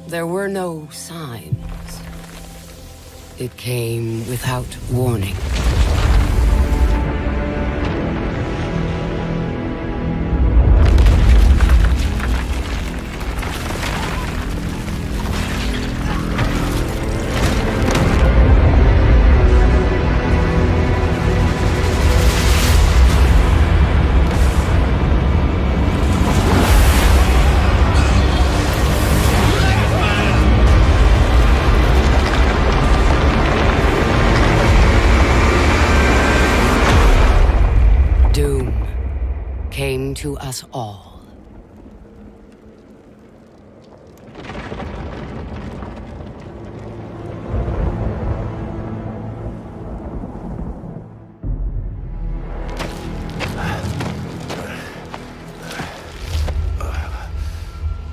There were no signs. It came without warning. Came to us all.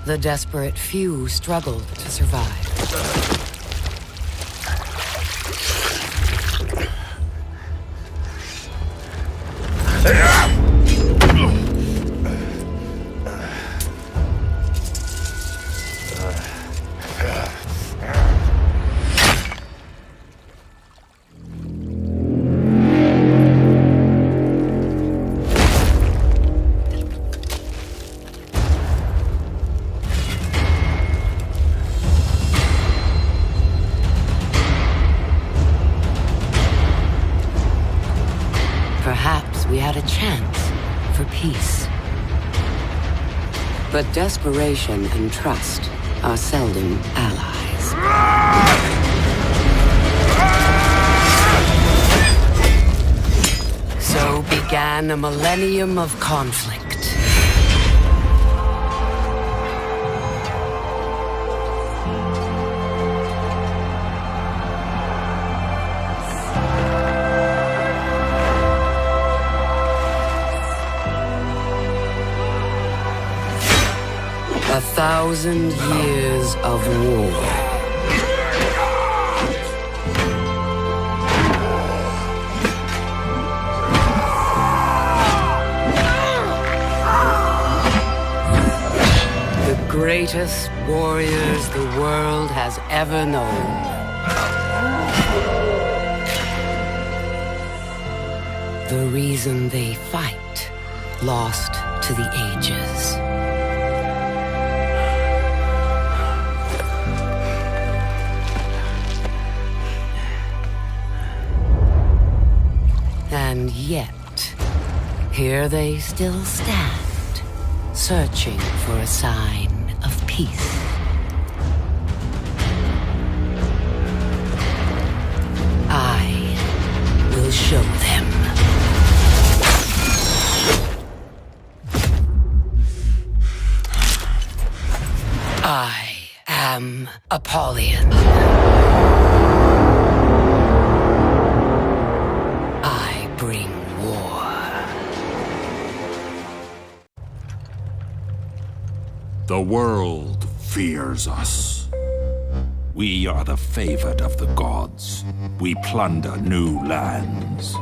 The desperate few struggled to survive. Perhaps we had a chance for peace. But desperation and trust are seldom allies. So began a millennium of conflict. A 1,000 years of war. The greatest warriors the world has ever known. The reason they fight, lost to the ages. And yet, here they still stand, searching for a sign of peace. I will show them. I am Apollyon. Bring war. The world fears us. We are the favored of the gods. We plunder new lands.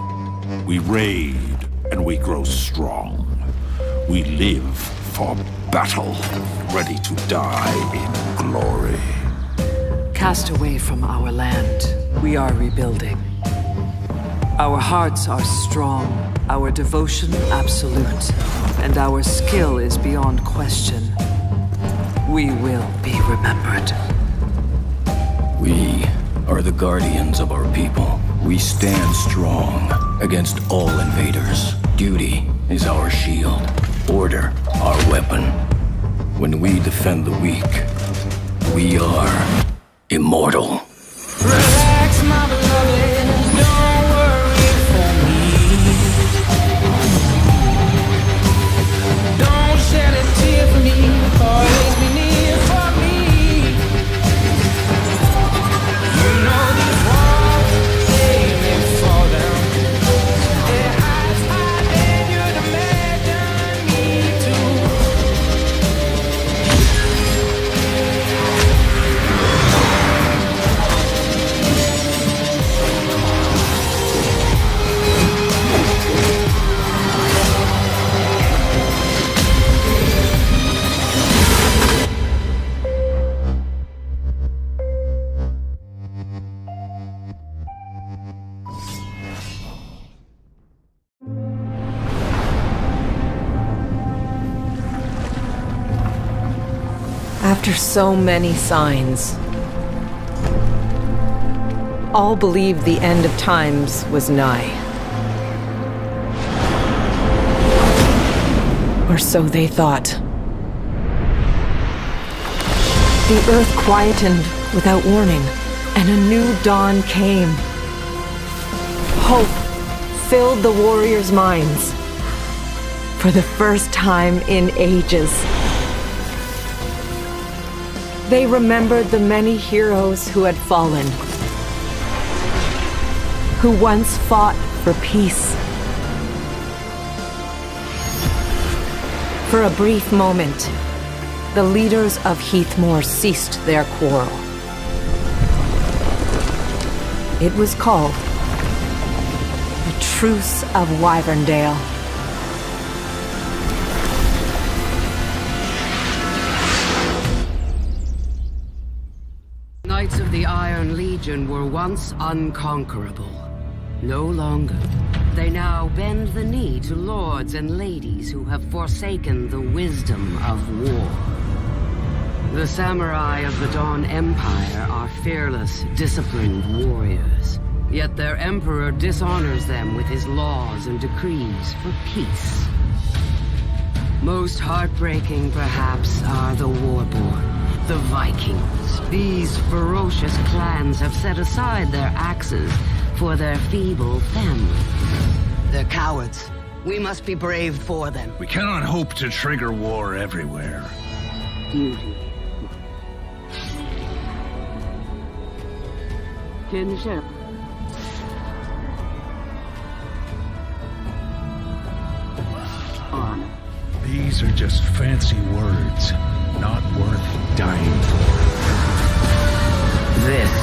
We raid and we grow strong. We live for battle, ready to die in glory. Cast away from our land, we are rebuilding. Our hearts are strong, our devotion absolute, and our skill is beyond question. We will be remembered. We are the guardians of our people. We stand strong against all invaders. Duty is our shield, order our weapon. When we defend the weak, we are immortal. Relax, my beloved, don't worry for me. Don't shed a tear for me, always be near for me. You know these walls, they may fall down. They're high and you'd imagine me too. After so many signs, all believed the end of times was nigh. Or so they thought. The earth quietened without warning, and a new dawn came. Hope filled the warriors' minds. For the first time in ages. They remembered the many heroes who had fallen, who once fought for peace. For a brief moment, the leaders of Heathmoor ceased their quarrel. It was called the Truce of Wyverndale. Knights of the Iron Legion were once unconquerable. No longer. They now bend the knee to lords and ladies who have forsaken the wisdom of war. The samurai of the Dawn Empire are fearless, disciplined warriors. Yet their emperor dishonors them with his laws and decrees for peace. Most heartbreaking, perhaps, are the Warborn, the Vikings. These ferocious clans have set aside their axes for their feeble families. They're cowards. We must be brave for them. We cannot hope to trigger war everywhere. Duty. Kinship. Honor. These are just fancy words, not worth dying for. This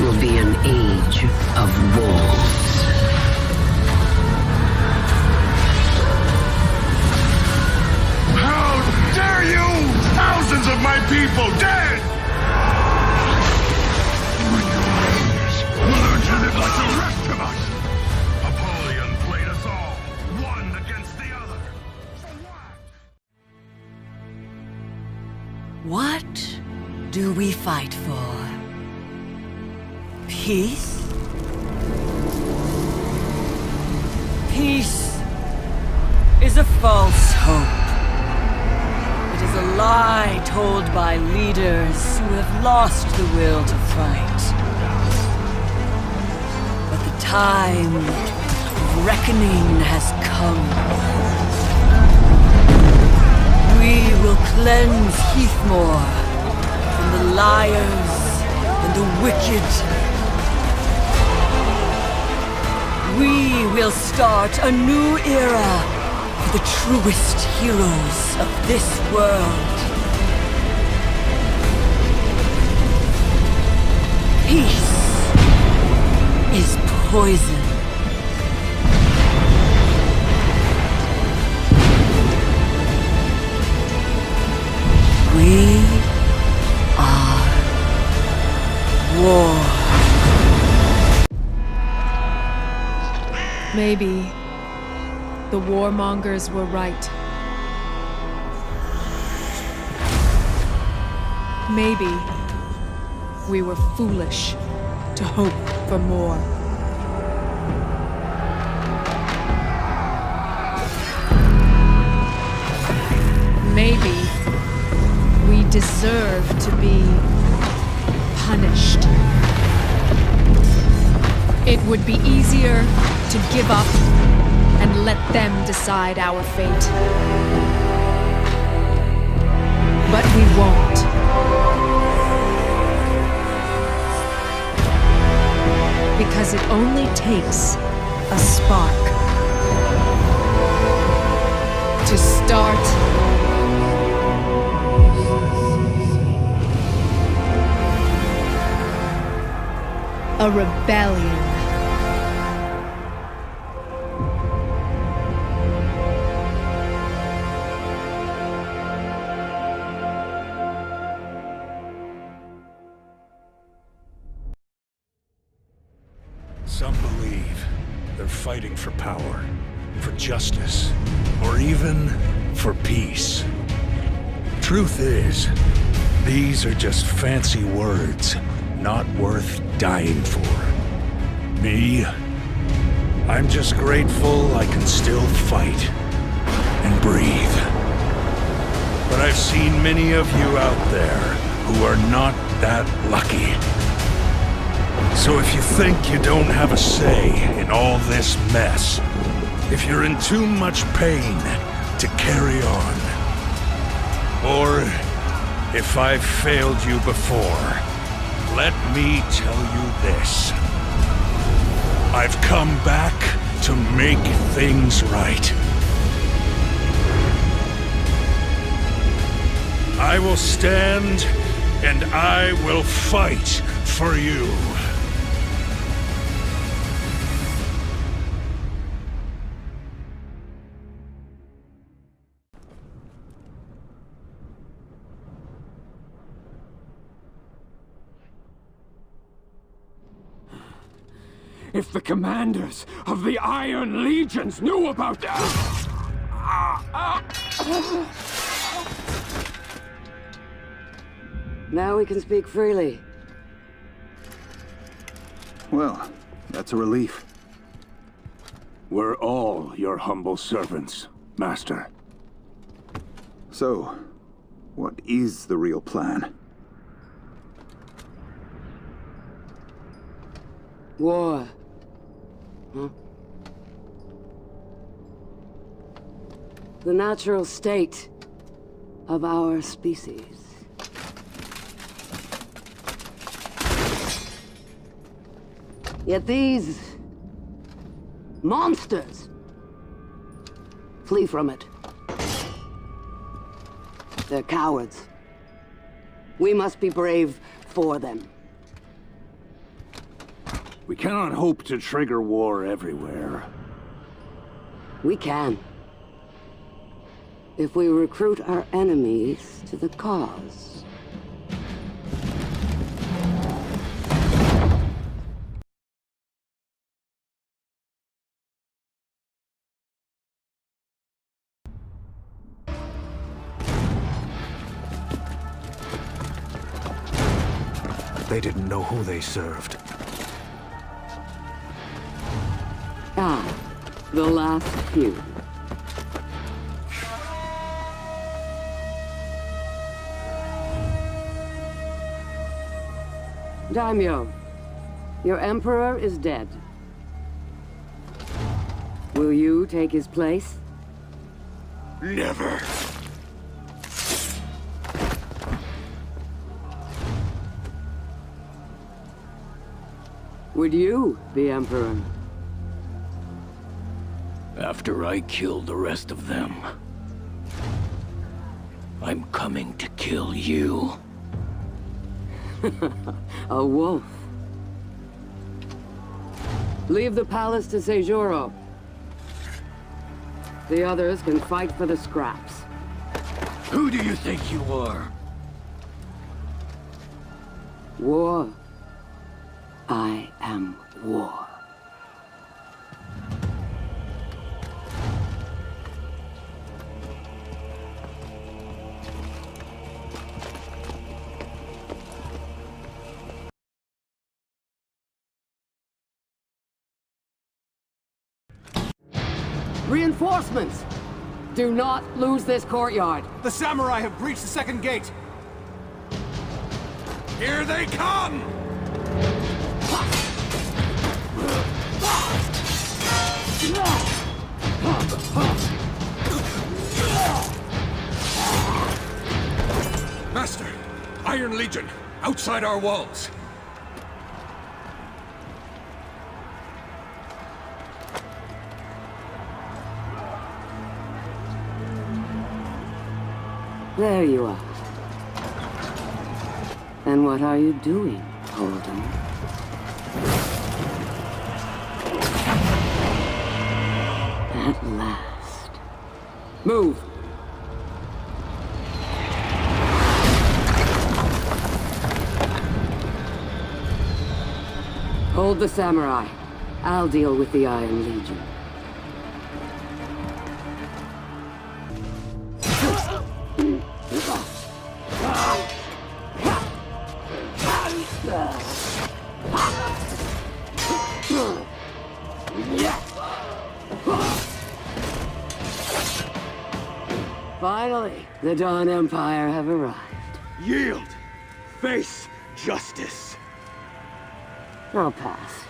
will be an age of wolves. How dare you! Thousands of my people dead! Learn to live like the rest of us! Napoleon played us all, one against the other. So what? What do we fight for? Peace? Peace is a false hope. It is a lie told by leaders who have lost the will to fight. But the time of reckoning has come. We will cleanse Heathmoor from the liars and the wicked. We will start a new era for the truest heroes of this world. Peace is poison. We are war. Maybe the warmongers were right. Maybe we were foolish to hope for more. Maybe we deserve to be punished. It would be easier to give up and let them decide our fate. But we won't. Because it only takes a spark to start a rebellion. Some believe they're fighting for power, for justice, or even for peace. Truth is, These are just fancy words, not worth dying for. Me? I'm just grateful I can still fight and breathe. But I've seen many of you out there who are not that lucky. So if you think you don't have a say in all this mess, if you're in too much pain to carry on, or if I've failed you before, let me tell you this. I've come back to make things right. I will stand and I will fight for you. If the commanders of the Iron Legions knew about that... Now we can speak freely. Well, that's a relief. We're all your humble servants, Master. So, what is the real plan? War. Huh? The natural state of our species. Yet these monsters flee from it. They're cowards. We must be brave for them. We cannot hope to trigger war everywhere. We can. If we recruit our enemies to the cause. They didn't know who they served. Ah, the last few. Daimyo, your emperor is dead. Will you take his place? Never. Would you be emperor? After I kill the rest of them, I'm coming to kill you. A wolf. Leave the palace to Seijuro. The others can fight for the scraps. Who do you think you are? War. I am war. Reinforcements! Do not lose this courtyard. The samurai have breached the second gate. Here they come! Master, Iron Legion, outside our walls. There you are. And what are you doing, Holden? At last. Move! Hold the samurai. I'll deal with the Iron Legion. Finally, the Dawn Empire have arrived. Yield! Face justice! I'll pass.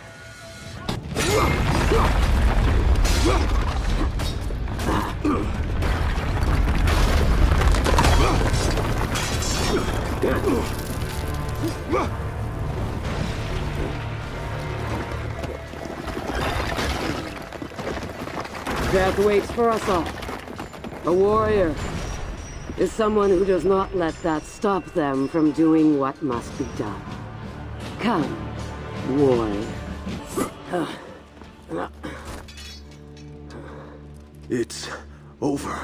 Death waits for us all. A warrior is someone who does not let that stop them from doing what must be done. Come, warrior. It's over.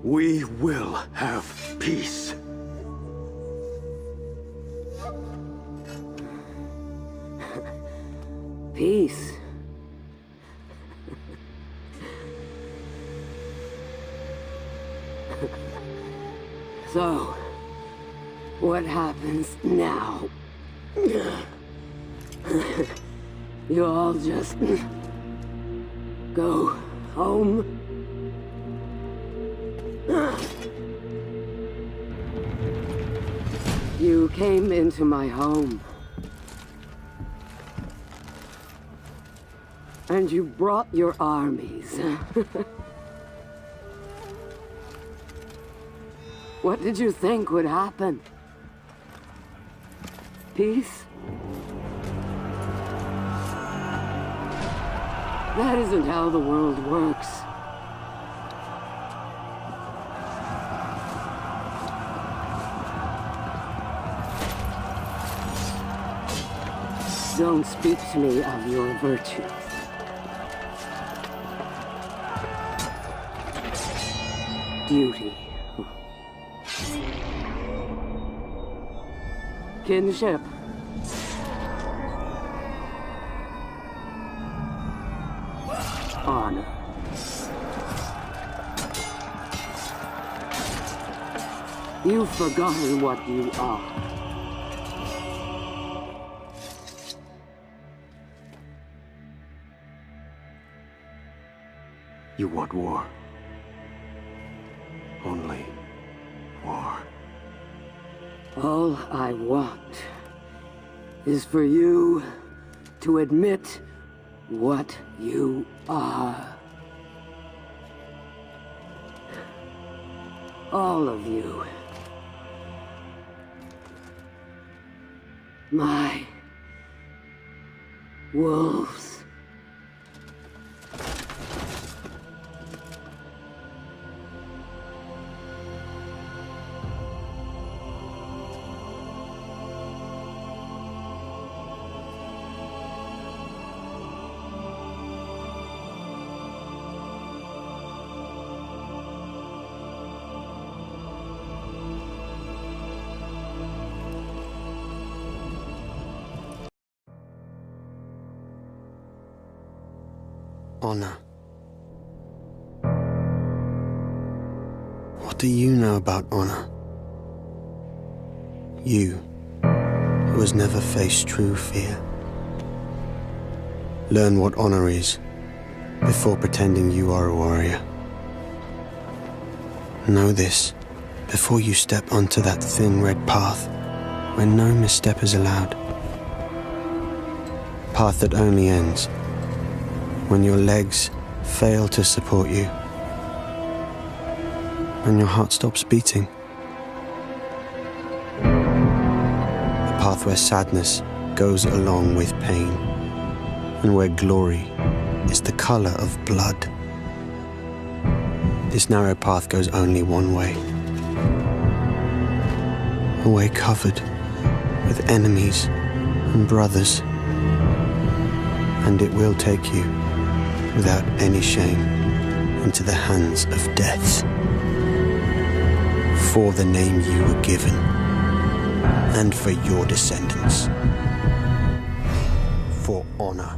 We will have peace. Peace. So, what happens now? You all just go home? You came into my home. And you brought your armies. What did you think would happen? Peace? That isn't how the world works. Don't speak to me of your virtues. Duty. Kinship. Honor. You've forgotten what you are. You want war. Only war. All I want is for you to admit what you are. All of you. My wolves. Honor. What do you know about honor? You, who has never faced true fear. Learn what honor is before pretending you are a warrior. Know this before you step onto that thin red path where no misstep is allowed. Path that only ends when your legs fail to support you, when your heart stops beating. The path where sadness goes along with pain, and where glory is the color of blood. This narrow path goes only one way. A way covered with enemies and brothers. And it will take you, without any shame, into the hands of death. For the name you were given, and for your descendants. For honor.